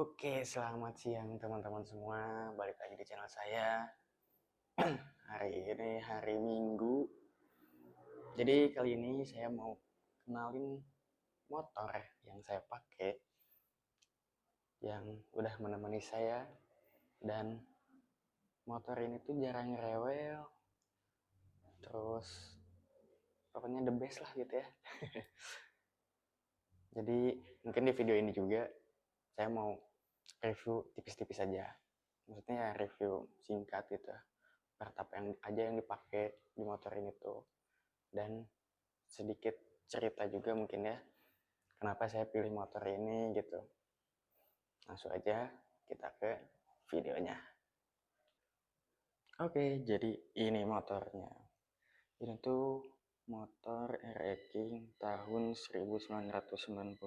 Oke, selamat siang teman-teman semua. Balik lagi di channel saya. Hari ini hari Minggu. Jadi kali ini saya mau kenalin motor yang saya pakai, yang udah menemani saya, dan motor ini tuh jarang rewel. Terus pokoknya the best lah gitu ya. Jadi mungkin di video ini juga saya mau review tipis-tipis aja. Maksudnya ya review singkat gitu. Part apa yang aja yang dipakai di motor ini tuh. Dan sedikit cerita juga mungkin ya kenapa saya pilih motor ini gitu. Langsung aja kita ke videonya. Oke, jadi ini motornya. Ini tuh motor RE King tahun 1995.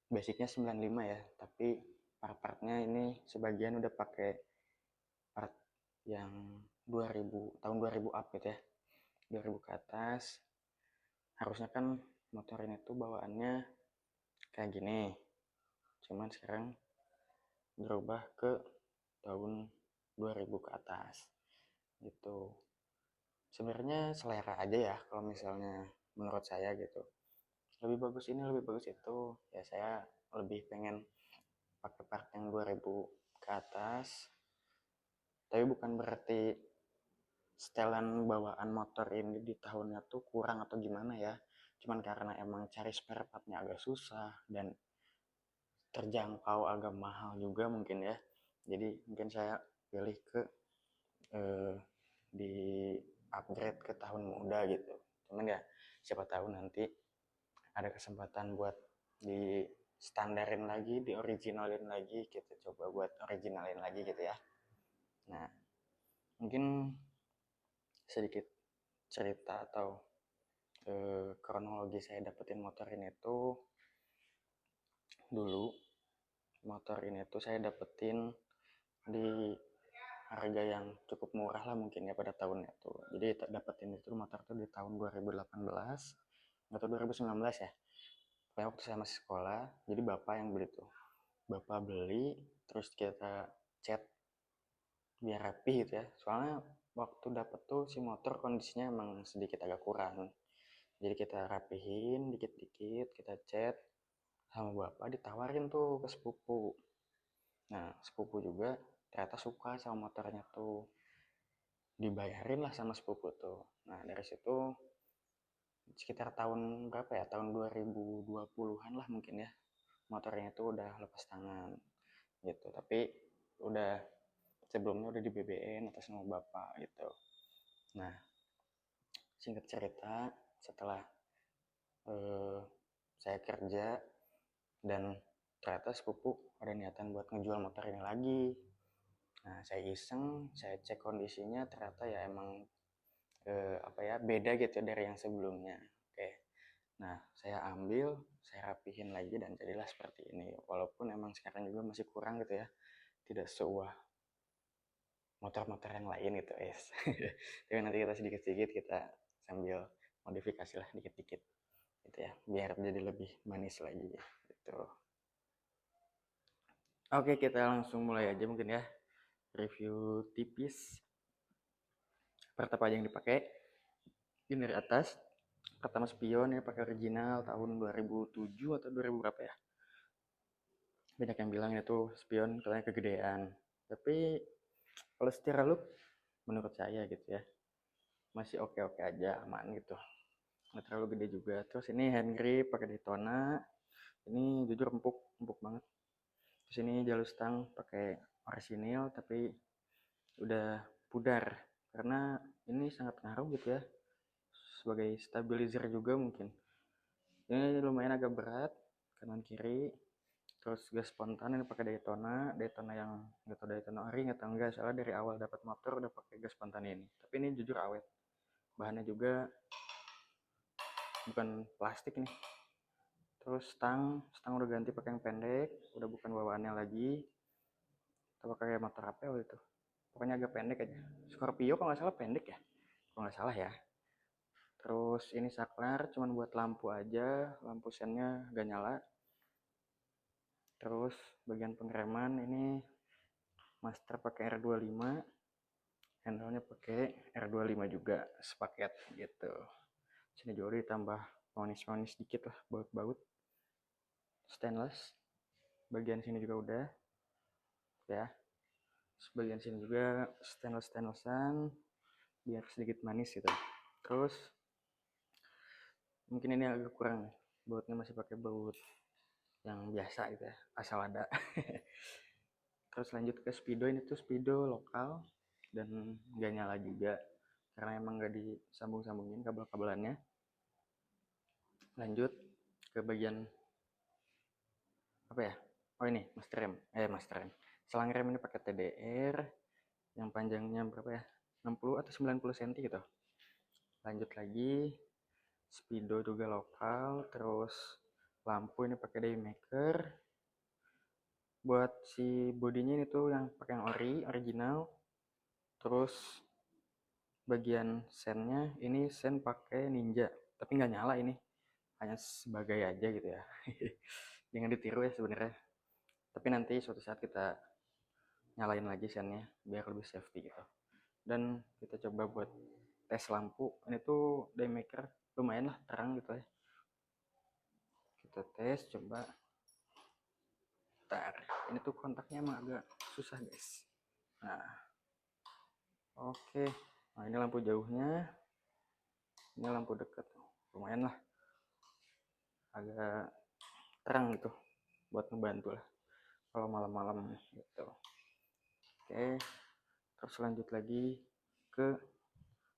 Basicnya 95 ya, tapi part-partnya ini sebagian udah pakai part yang 2000 tahun 2000 up gitu ya. 2000 ke atas. Harusnya kan motor ini tuh bawaannya kayak gini. Cuman sekarang berubah ke tahun 2000 ke atas gitu. Sebenarnya selera aja ya kalau misalnya menurut saya gitu. Lebih bagus ini, lebih bagus itu. Ya saya lebih pengen pakai part yang 2000 ke atas. Tapi bukan berarti setelan bawaan motor ini di tahunnya tuh kurang atau gimana ya. Cuman karena emang cari spare partnya agak susah dan terjangkau agak mahal juga mungkin ya. Jadi mungkin saya pilih ke eh, di upgrade ke tahun muda gitu. Cuman ya siapa tahu nanti ada kesempatan buat di standarin lagi, di originalin lagi, kita coba buat originalin lagi gitu ya. Nah, mungkin sedikit cerita atau kronologi saya dapetin motor ini tuh dulu motor ini tuh saya dapetin di harga yang cukup murah lah mungkin ya pada tahunnya tuh. Jadi dapetin itu motor tuh di tahun 2018 atau 2019 ya. Pokoknya waktu saya masih sekolah, jadi bapak yang beli tuh. Bapak beli, terus kita cat biar rapi gitu ya. Soalnya waktu dapet tuh si motor kondisinya emang sedikit agak kurang. Jadi kita rapihin dikit-dikit, kita cat sama bapak ditawarin tuh ke sepupu. Nah, sepupu juga ternyata suka sama motornya tuh. Dibayarin lah sama sepupu tuh. Nah, dari situ sekitar tahun berapa ya? Tahun 2020-an lah mungkin ya. Motornya itu udah lepas tangan gitu. Tapi udah sebelumnya udah di BBN atas nama bapak gitu. Nah, singkat cerita setelah eh, saya kerja dan ternyata sepupu ada niatan buat ngejual motor ini lagi. Nah, saya iseng, saya cek kondisinya ternyata ya emang apa ya beda gitu dari yang sebelumnya. Oke. Nah, saya ambil, saya rapihin lagi dan jadilah seperti ini. Walaupun emang sekarang juga masih kurang gitu ya. Tidak seuah motor-motor yang lain gitu, guys. Tapi nanti kita sedikit-sedikit kita sambil modifikasi lah dikit-dikit gitu ya, biar jadi lebih manis lagi gitu. Oke, kita langsung mulai aja mungkin ya. Review tipis. Pertama aja yang dipakai. Ini dari atas. Pertama spion ya pakai original tahun 2007 atau 2000 berapa ya. Banyak yang bilang itu spion katanya kegedean. Tapi kalau secara look menurut saya gitu ya masih oke-oke aja, aman gitu. Nggak terlalu gede juga. Terus ini hand grip pakai Daytona. Ini jujur empuk banget. Terus ini jalur stang pakai orisinil tapi udah pudar karena ini sangat ngaruh gitu ya sebagai stabilizer juga mungkin. Ini lumayan agak berat kanan kiri. Terus gas spontan ini pakai Daytona yang nggak tahu Daytona ori nggak tahu enggak, soalnya dari awal dapat motor udah pakai gas spontan ini. Tapi ini jujur awet. Bahannya juga bukan plastik nih. Terus stang udah ganti pakai yang pendek, udah bukan bawaannya lagi. Kita pakai motor apa waktu itu? Pokoknya agak pendek aja. Scorpio kalau nggak salah pendek ya, kalau nggak salah ya. Terus ini saklar cuman buat lampu aja, lampu sennya gak nyala. Terus bagian pengereman ini master pakai R25, handle-nya pakai R25 juga sepaket gitu. Sini juga ditambah manis-manis dikit lah, baut-baut stainless. Bagian sini juga udah ya. Sebagian sini juga stainlessan biar sedikit manis gitu. Terus mungkin ini agak kurang, bautnya masih pakai baut yang biasa gitu ya, asal ada. Terus lanjut ke speedo, ini tuh speedo lokal dan nggak nyala juga karena emang nggak disambung-sambungin kabel-kabelannya. Lanjut ke bagian apa ya, oh ini master rem, selang rem ini pakai TDR yang panjangnya berapa ya, 60 atau 90 cm gitu. Lanjut lagi speedo juga lokal. Terus lampu ini pakai Daymaker. Buat si bodinya ini tuh yang pakai yang original. Terus bagian sennya ini sen pakai Ninja, tapi nggak nyala, ini hanya sebagai aja gitu ya. Jangan ditiru ya sebenarnya, tapi nanti suatu saat kita nyalain lagi sennya biar lebih safety gitu. Dan kita coba buat tes lampu, ini tuh Daymaker lumayan lah terang gitu ya. Kita tes coba. Bentar, ini tuh kontaknya emang agak susah guys. Nah oke, nah ini lampu jauhnya, ini lampu dekat, lumayan lah agak terang gitu buat ngebantu lah kalau malam-malam gitu. Oke, terus lanjut lagi ke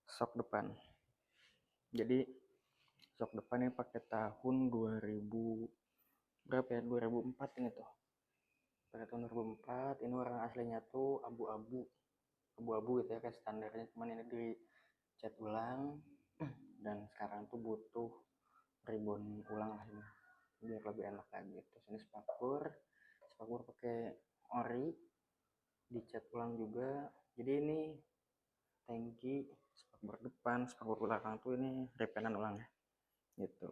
sok depan. Jadi sok depan ini pakai tahun 2000 berapa ya, 2004 ini tuh, pakai tahun 2004. Ini warna aslinya tuh abu-abu gitu ya, kayak standarnya, cuman ini dicat ulang dan sekarang tuh butuh ribbon ulang lah ini biar lebih enak lagi. Terus ini spakur pakai ori, dicat ulang juga. Jadi ini tangki, spakbor depan, spakbor belakang tuh ini repenan ulang ya gitu.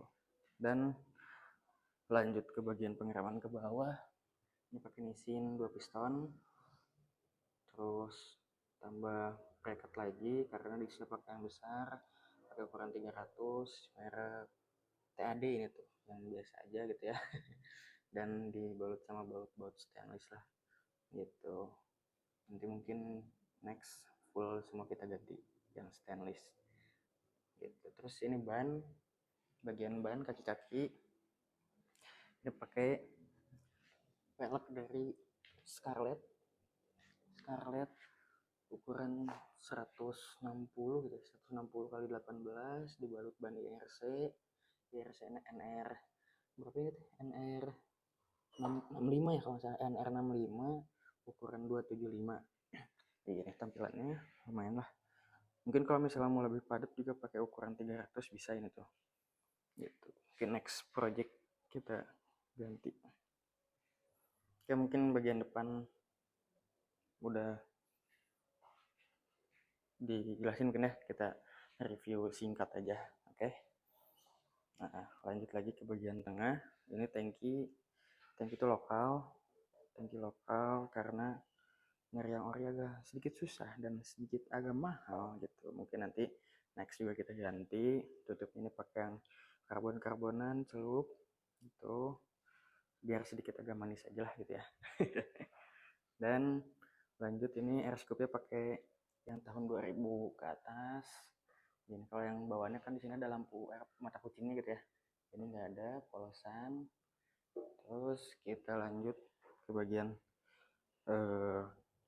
Dan lanjut ke bagian pengereman ke bawah, ini pakai nisin 2 piston. Terus tambah bracket lagi karena di sini pakai yang besar, pakai ukuran 300 merek TAD ini tuh yang biasa aja gitu ya. Dan dibalut sama baut stainless lah gitu. Nanti mungkin next full semua kita ganti yang stainless gitu. Terus ini ban, bagian ban kaki-kaki ini pakai velg dari Scarlett ukuran 160 gitu, 160 kali 18, dibalut ban IRC NR berapa itu, NR 65 ya kalau nggak salah, NR 65 ukuran 275. Ini tampilannya lumayan lah. Mungkin kalau misalnya mau lebih padat juga pakai ukuran 300 bisa ini tuh gitu. Oke, next project kita ganti. Oke, mungkin bagian depan udah dijelasin, mungkin ya kita review singkat aja. Oke. Nah, lanjut lagi ke bagian tengah. Ini tangki itu lokal karena nyari yang ori agak sedikit susah dan sedikit agak mahal gitu. Mungkin nanti next juga kita ganti. Tutup ini pakai yang karbon-karbonan celup gitu biar sedikit agak manis aja lah gitu ya. Dan lanjut ini air scoopnya pakai yang tahun 2000 ke atas. Jadi kalau yang bawahnya kan di sini ada lampu mata kucingnya gitu ya. Ini nggak ada, polosan. Terus kita lanjut ke bagian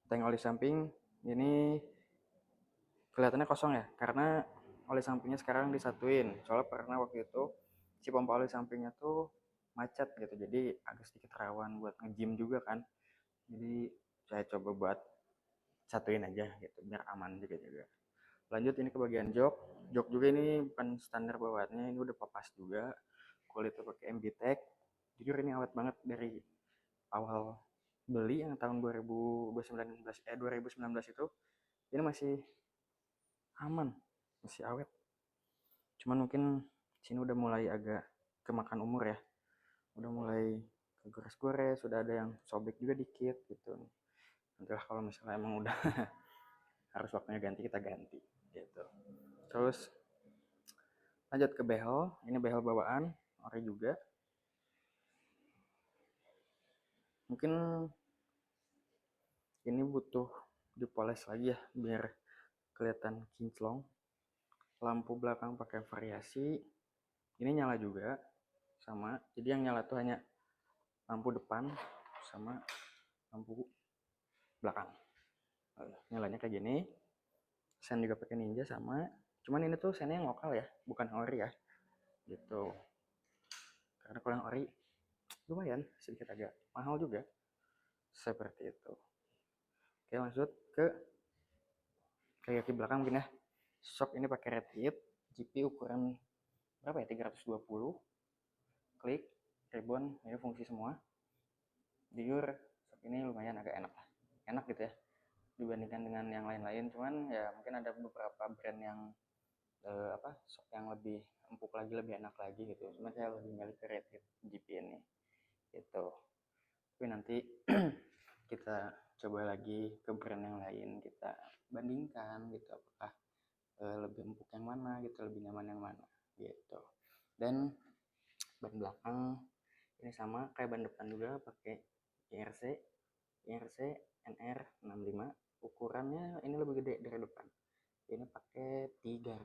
tank oli samping. Ini kelihatannya kosong ya, karena oli sampingnya sekarang disatuin. Soalnya pernah waktu itu si pompa oli sampingnya tuh macet gitu, jadi agak sedikit rawan buat nge-gym juga kan. Jadi saya coba buat satuin aja gitu biar aman juga. Lanjut ini ke bagian jok juga, ini bukan standar bawaannya, ini udah papas juga, kulitnya pakai MBTEK. Jujur ini awet banget dari awal beli yang tahun 2019 itu, ini masih aman, masih awet. Cuman mungkin sini udah mulai agak kemakan umur ya, udah mulai kegores-gores, sudah ada yang sobek juga dikit gitu. Nantilah kalau misalnya emang udah harus waktunya ganti, kita ganti gitu. Terus lanjut ke behel. Ini behel bawaan ori juga. Mungkin ini butuh dipoles lagi ya biar kelihatan kinclong. Lampu belakang pakai variasi. Ini nyala juga sama. Jadi yang nyala tuh hanya lampu depan sama lampu belakang. Nyalanya kayak gini. Sen juga pakai Ninja sama. Cuman ini tuh sennya yang lokal ya, bukan ori ya. Gitu. Karena kalau yang ori lumayan sedikit agak mahal juga. Seperti itu. Oke, lanjut ke kaki belakang mungkin ya. Shock ini pakai red hit, GP ukuran berapa ya? 320. Klik, ribbon, ini fungsi semua. Jujur, shock ini lumayan agak enak lah. Enak gitu ya dibandingkan dengan yang lain-lain, cuman ya mungkin ada beberapa brand yang shock yang lebih empuk lagi, lebih enak lagi gitu. Cuman saya lebih milih ke red hit GP ini gitu. Tapi nanti kita coba lagi ke brand yang lain, kita bandingkan gitu, apakah lebih empuk yang mana gitu, lebih nyaman yang mana gitu. Dan ban belakang ini sama kayak ban depan juga, pakai IRC NR65. Ukurannya ini lebih gede dari depan. Ini pakai 300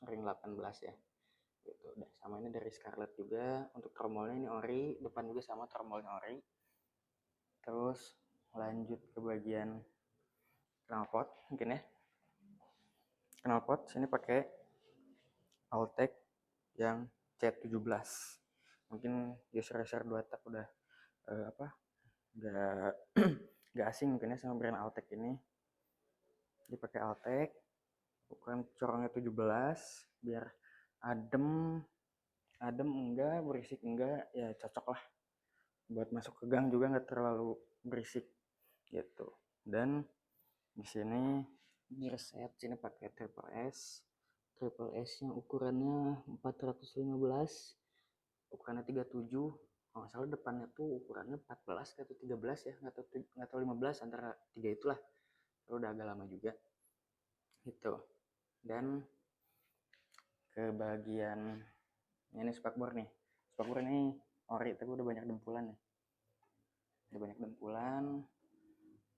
ring 18 ya gitu. Dan sama ini dari Scarlett juga. Untuk tromolnya ini ori, depan juga sama tromolnya ori. Terus lanjut ke bagian knalpot mungkin ya. Knalpot sini pakai Altec yang C17. Mungkin user 2 tak udah nggak asing mungkin ya sama brand Altec ini. Dipakai Altec, ukuran corongnya 17, biar adem enggak, berisik enggak, ya cocok lah buat masuk ke gang juga, nggak terlalu berisik gitu. Dan di sini gear set sini pakai triple S yang ukurannya 415, ukurannya 37. Kalau nggak salah depannya tuh ukurannya 14 atau 13 ya, nggak tahu 15, antara 3 itulah. Udah agak lama juga gitu. Dan ke bagian ini spakbor nih. Spakbor ini ori tapi udah banyak dempulan nih.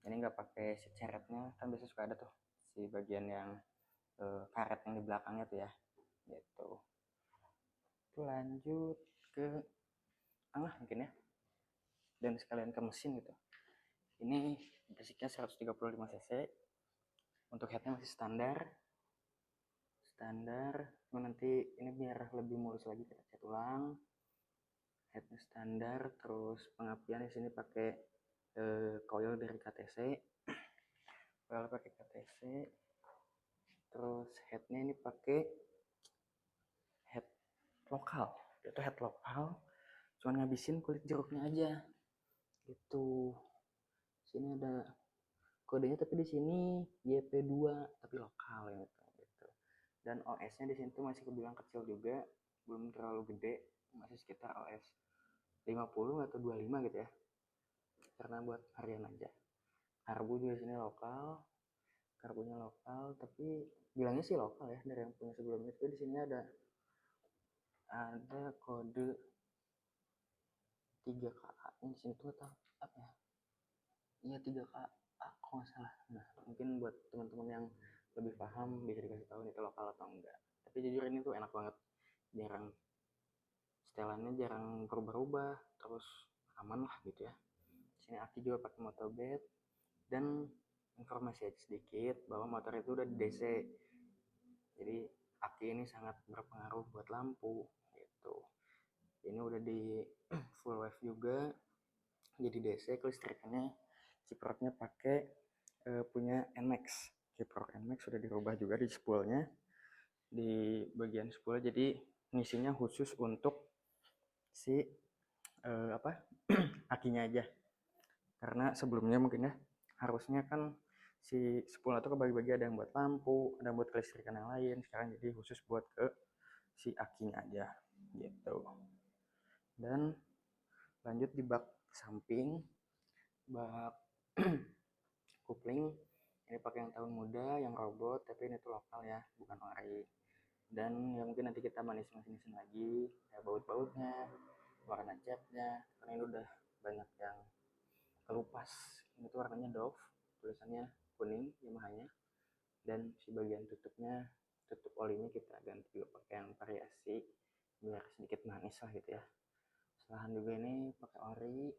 Ini nggak pakai si ceretnya, kan biasa suka ada tuh si bagian yang karet yang di belakangnya tuh ya gitu. Itu lanjut ke tengah mungkin ya, dan sekalian ke mesin gitu. Ini basicnya 135 cc. Untuk headnya masih standar, cuma nanti ini biar lebih mulus lagi kita cat ulang. Headnya standar. Terus pengapian di sini pakai coil dari KTC. Terus headnya ini pakai head lokal, itu head lokal, cuman ngabisin kulit jeruknya aja gitu. Sini ada kodenya, tapi di sini YP2 tapi lokal gitu. Dan OS-nya di sini tuh masih kebilang kecil juga, belum terlalu gede, masih sekitar OS 50 atau 25 gitu ya, karena buat harian aja. Karbu juga sini lokal, karbunya lokal, tapi bilangnya sih lokal ya dari yang punya sebelumnya. Tapi di sini ada kode 3KA di sini tuh, atau apa ya? Iya 3KA kalau nggak salah. Nah, mungkin buat teman-teman yang lebih paham bisa dikasih tahu itu lokal atau enggak. Tapi jujur ini tuh enak banget, setelannya jarang berubah-ubah, terus aman lah gitu ya. Sini aki juga pakai motobed. Dan informasi aja sedikit bahwa motor itu udah di DC, jadi aki ini sangat berpengaruh buat lampu gitu. Ini udah di full wave juga, jadi DC. Kelistrikannya ciprotnya pakai punya NMAX. Ciprot NMAX sudah dirubah juga di spoolnya, di bagian spool, jadi ngisinya khusus untuk si akinya aja. Karena sebelumnya mungkin ya harusnya kan si spool itu kebagi-bagi, ada yang buat lampu, ada yang buat kelistrikan yang lain. Sekarang jadi khusus buat ke si akinya aja gitu. Dan Lanjut di bak samping, bak kopling ini pakai yang tahun muda, yang robot, tapi ini tuh lokal ya, bukan ori. Dan ya mungkin nanti kita manis-manisin lagi ya, baut-bautnya, warna catnya, karena ini udah banyak yang kelupas. Ini tuh warnanya Dove, tulisannya kuning Yamahanya, dan si bagian tutupnya, tutup olinya kita ganti juga pakai yang variasi biar sedikit manis lah gitu ya. Selahan juga ini pakai ori,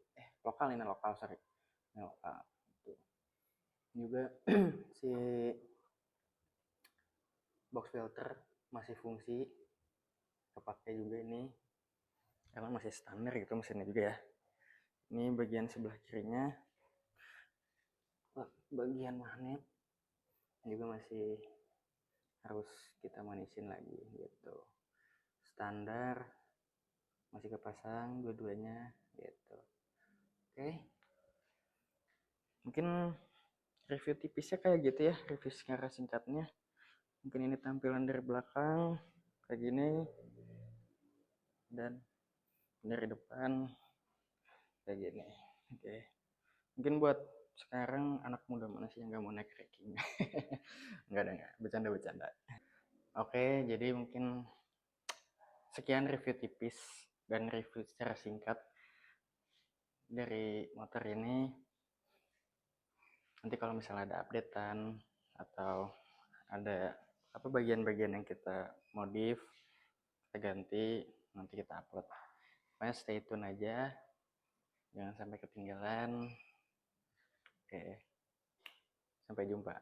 lokal, ini lokal, sorry, ini lokal tuh. Juga si box filter masih fungsi, kepake juga ini karena masih standar gitu mesinnya juga ya. Ini bagian sebelah kirinya, bagian magnet juga masih harus kita manisin lagi gitu. Standar masih kepasang dua-duanya gitu. Oke, mungkin review tipisnya kayak gitu ya, review secara singkatnya. Mungkin ini tampilan dari belakang kayak gini, dan dari depan kayak gini. Oke, mungkin buat sekarang anak muda mana sih yang nggak mau naik trekking? Nggak ada, nggak, bercanda-bercanda. Oke, jadi mungkin sekian review tipis dan review secara singkat dari motor ini. Nanti kalau misalnya ada updatean atau ada apa bagian-bagian yang kita modif, kita ganti, nanti kita upload. Pokoknya stay tune aja, jangan sampai ketinggalan. Oke, sampai jumpa.